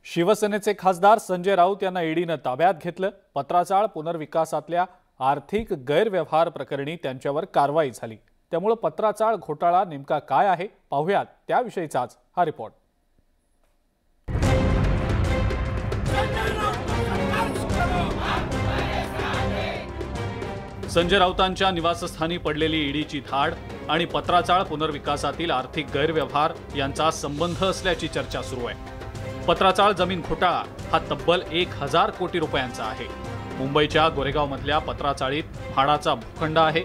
शिवसेनेचे खासदार संजय राऊत यांना ईडीने ताब्यात घेतलं। पत्राचाळ पुनर्विकासातल्या आर्थिक गैरव्यवहार प्रकरणी त्यांच्यावर कारवाई झाली। त्यामुळे पत्राचाळ घोटाळा नेमका काय आहे पाहूयात त्याविषयीचाच हा रिपोर्ट। संजय राऊतांच्या निवासस्थानी पडलेली ईडीची धाड आणि पत्राचाळ पुनर्विकासातील आर्थिक गैरव्यवहार यांचा संबंध असल्याची चर्चा सुरू आहे। पत्राचाळ जमीन घोटाळा हा तब्बल 1000 कोटी रुपयांचा आहे। मुंबईच्या गोरेगावमधल्या पत्राचाळीत म्हाडाचा भूखंड आहे।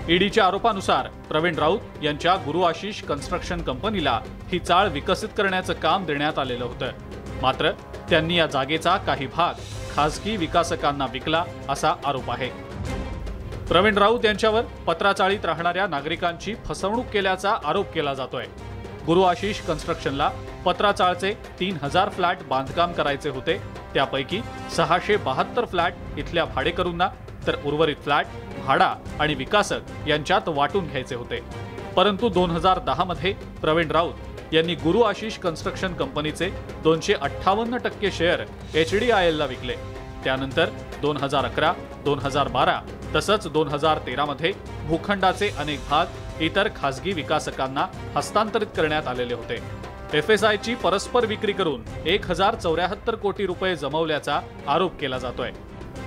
ईडीच्या आरोपानुसार प्रवीण राऊत यांच्या गुरु आशिष कन्स्ट्रक्शन कंपनीला ही चाळ विकसित करण्याचं काम देण्यात आलेलं होतं। मात्र त्यांनी या जागेचा काही भाग खासगी विकासकांना विकला असा आरोप आहे। प्रवीण राऊत यांच्यावर पत्राचाळीत राहणाऱ्या नागरिकांची फसवणूक केल्याचा आरोप केला जातोय। गुरु आशिष कन्स्ट्रक्शनला पत्राचाळचे 3000 फ्लॅट बांधकाम करायचे होते। त्यापैकी 672 फ्लॅट इथल्या भाडेकरूंना तर उर्वरित फ्लॅट म्हाडा आणि विकासक यांच्यात वाटून घ्यायचे होते। परंतु 2010 मध्ये प्रवीण राऊत यांनी गुरु आशिष कन्स्ट्रक्शन कंपनीचे 258% शेअर HDIL ला विकले। त्यानंतर 2011, 2012 तसंच 2013 मध्ये भूखंडाचे अनेक भाग इतर खासगी विकासकांना हस्तांतरित करण्यात आलेले होते। FSI ची परस्पर विक्री करून 1074 कोटी रुपये जमवल्याचा आरोप केला जातोय।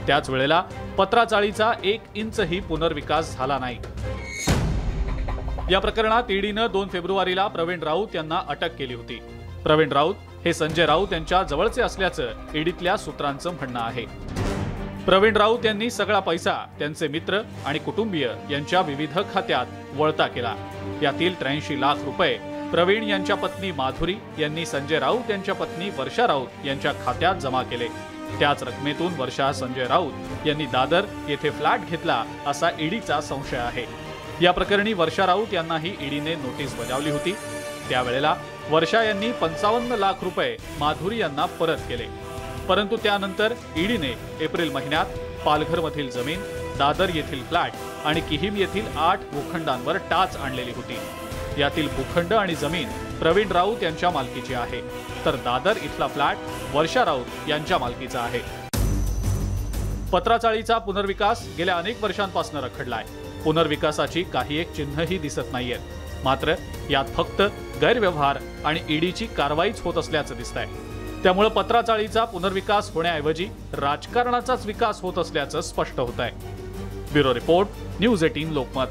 त्याच वेळेला पत्राचाळीचा 1 इंचही पुनर्विकास झाला नाही। या प्रकरणात ईडीनं 2 फेब्रुवारीला प्रवीण राऊत यांना अटक केली होती। प्रवीण राऊत हे संजय राऊत यांच्या जवळचे असल्याचं ईडीतल्या सूत्रांचं म्हणणं आहे। प्रवीण राऊत यांनी सगळा पैसा त्यांचे मित्र आणि कुटुंबीय यांच्या विविध खात्यात वळता केला। यातील 83 लाख रुपये प्रवीण यांच्या पत्नी माधुरी यांनी संजय राऊत यांच्या पत्नी वर्षा राऊत यांच्या खात्यात जमा केले। त्याच रकमेतून वर्षा संजय राऊत यांनी दादर येथे फ्लॅट घेतला असा ईडीचा संशय आहे। या प्रकरणी वर्षा राऊत यांनाही ईडीने नोटीस बजावली होती। त्यावेळेला वर्षा यांनी 55 लाख रुपये माधुरी यांना परत केले। परंतु त्यानंतर ईडीने एप्रिल महिन्यात पालघरमधील जमीन, दादर येथील फ्लॅट आणि किहीम येथील 8 भूखंडांवर टाच आणलेली होती। यातील भूखंड आणि जमीन प्रवीण राऊत यांच्या मालकीची आहे, तर दादर इथला फ्लॅट वर्षा राऊत यांच्या मालकीचा आहे। पत्राचाळीचा पुनर्विकास गेल्या अनेक वर्षांपासून रखडलाय। पुनर्विकासाची काही एक चिन्हही दिसत नाहीयेत। मात्र यात फक्त गैरव्यवहार आणि ईडीची कारवाईच होत असल्याचं दिसतंय। त्यामुळे पत्राचाळीचा पुनर्विकास होण्याऐवजी राजकारणाचाच विकास होत असल्याचं स्पष्ट होत आहे। Bureau report, news 18 Lokmat.